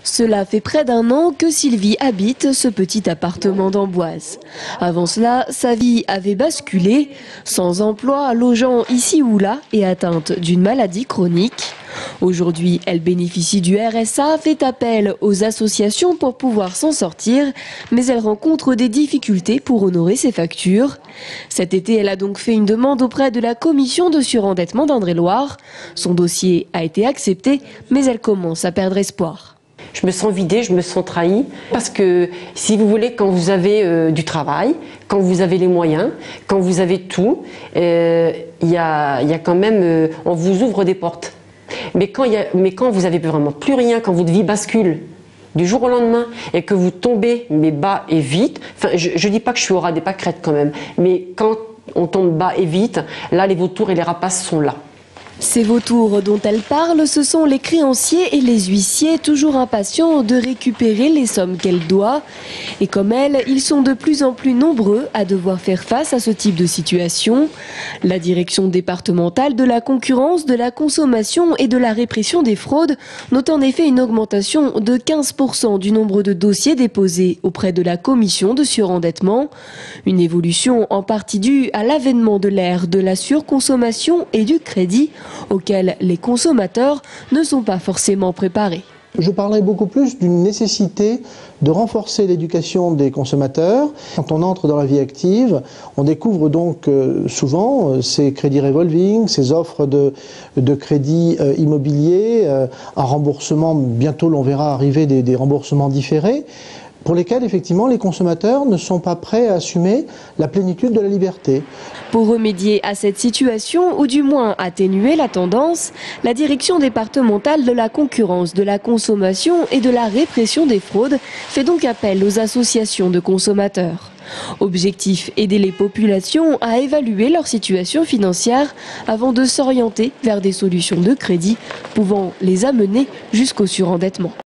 Cela fait près d'un an que Sylvie habite ce petit appartement d'Amboise. Avant cela, sa vie avait basculé, sans emploi, logeant ici ou là et atteinte d'une maladie chronique. Aujourd'hui, elle bénéficie du RSA, fait appel aux associations pour pouvoir s'en sortir, mais elle rencontre des difficultés pour honorer ses factures. Cet été, elle a donc fait une demande auprès de la commission de surendettement d'Indre-et-Loire. Son dossier a été accepté, mais elle commence à perdre espoir. Je me sens vidée, je me sens trahie, parce que si vous voulez, quand vous avez du travail, quand vous avez les moyens, quand vous avez tout, il y a quand même, on vous ouvre des portes. Mais quand vous avez vraiment plus rien, quand votre vie bascule du jour au lendemain et que vous tombez mais bas et vite, enfin je dis pas que je suis au ras des pâquerettes quand même, mais quand on tombe bas et vite, là les vautours et les rapaces sont là. Ces vautours dont elle parle, ce sont les créanciers et les huissiers, toujours impatients de récupérer les sommes qu'elle doit. Et comme elle, ils sont de plus en plus nombreux à devoir faire face à ce type de situation. La direction départementale de la concurrence, de la consommation et de la répression des fraudes note en effet une augmentation de 15% du nombre de dossiers déposés auprès de la commission de surendettement. Une évolution en partie due à l'avènement de l'ère de la surconsommation et du crédit, auxquels les consommateurs ne sont pas forcément préparés. Je parlerai beaucoup plus d'une nécessité de renforcer l'éducation des consommateurs. Quand on entre dans la vie active, on découvre donc souvent ces crédits revolving, ces offres de crédits immobiliers, un remboursement, bientôt l'on verra arriver des remboursements différés, pour lesquels effectivement les consommateurs ne sont pas prêts à assumer la plénitude de la liberté. Pour remédier à cette situation, ou du moins atténuer la tendance, la direction départementale de la concurrence, de la consommation et de la répression des fraudes fait donc appel aux associations de consommateurs. Objectif, aider les populations à évaluer leur situation financière avant de s'orienter vers des solutions de crédit pouvant les amener jusqu'au surendettement.